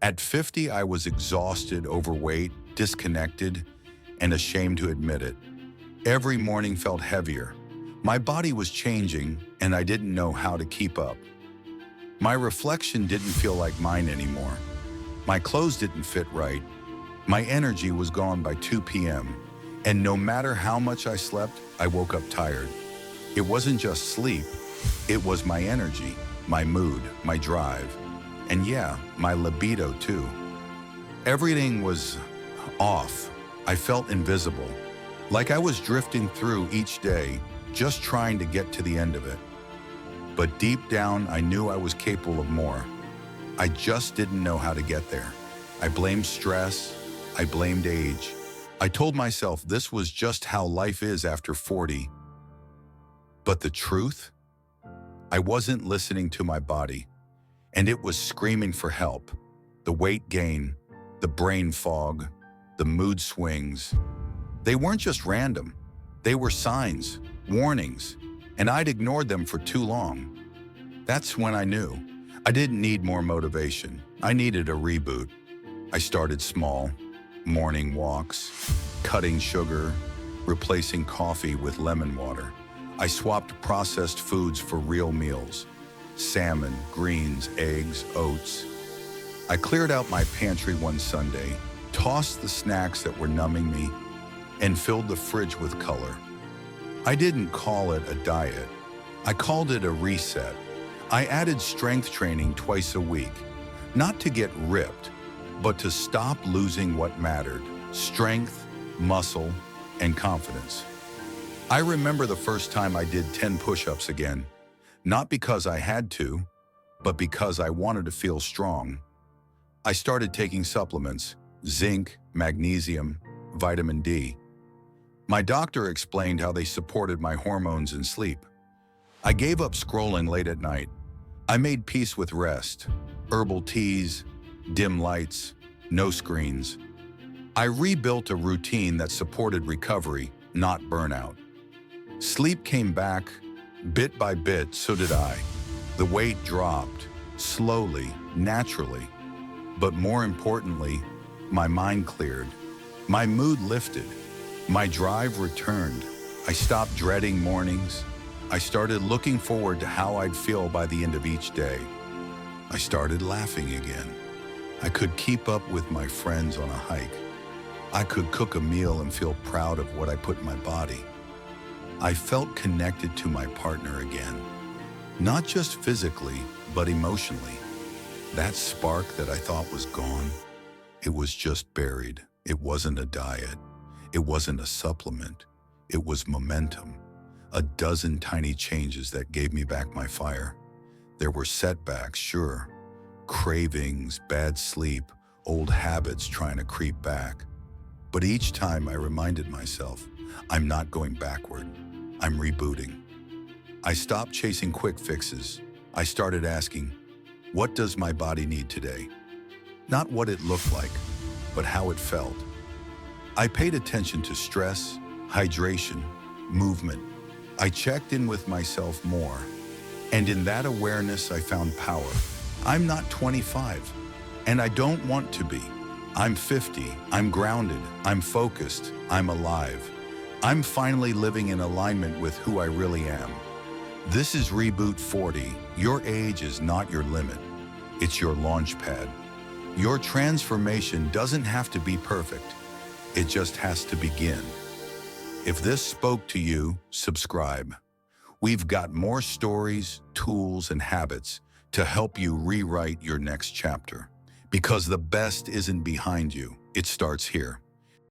At 50, I was exhausted, overweight, disconnected, and ashamed to admit it. Every morning felt heavier. My body was changing, and I didn't know how to keep up. My reflection didn't feel like mine anymore. My clothes didn't fit right. My energy was gone by 2 p.m., and no matter how much I slept, I woke up tired. It wasn't just sleep, it was my energy, my mood, my drive, and yeah, my libido too. Everything was off. I felt invisible, like I was drifting through each day, just trying to get to the end of it. But deep down, I knew I was capable of more. I just didn't know how to get there. I blamed stress, I blamed age. I told myself this was just how life is after 40. But the truth? I wasn't listening to my body, and it was screaming for help. The weight gain, the brain fog, the mood swings. They weren't just random. They were signs, warnings, and I'd ignored them for too long. That's when I knew. I didn't need more motivation. I needed a reboot. I started small, morning walks, cutting sugar, replacing coffee with lemon water. I swapped processed foods for real meals, salmon, greens, eggs, oats. I cleared out my pantry one Sunday, tossed the snacks that were numbing me, and filled the fridge with color. I didn't call it a diet. I called it a reset. I added strength training twice a week, not to get ripped, but to stop losing what mattered: strength, muscle, and confidence. I remember the first time I did 10 push-ups again, not because I had to, but because I wanted to feel strong. I started taking supplements: zinc, magnesium, vitamin D. My doctor explained how they supported my hormones and sleep. I gave up scrolling late at night. I made peace with rest, herbal teas, dim lights, no screens. I rebuilt a routine that supported recovery, not burnout. Sleep came back, bit by bit, so did I. The weight dropped, slowly, naturally. But more importantly, my mind cleared. My mood lifted. My drive returned. I stopped dreading mornings. I started looking forward to how I'd feel by the end of each day. I started laughing again. I could keep up with my friends on a hike. I could cook a meal and feel proud of what I put in my body. I felt connected to my partner again, not just physically, but emotionally. That spark that I thought was gone, it was just buried. It wasn't a diet. It wasn't a supplement. It was momentum. A dozen tiny changes that gave me back my fire. There were setbacks, sure. Cravings, bad sleep, old habits trying to creep back. But each time I reminded myself, I'm not going backward. I'm rebooting. I stopped chasing quick fixes. I started asking, what does my body need today? Not what it looked like, but how it felt. I paid attention to stress, hydration, movement. I checked in with myself more. And in that awareness, I found power. I'm not 25, and I don't want to be. I'm 50, I'm grounded, I'm focused, I'm alive. I'm finally living in alignment with who I really am. This is Reboot 40. Your age is not your limit. It's your launch pad. Your transformation doesn't have to be perfect. It just has to begin. If this spoke to you, subscribe. We've got more stories, tools, and habits to help you rewrite your next chapter. Because the best isn't behind you, it starts here.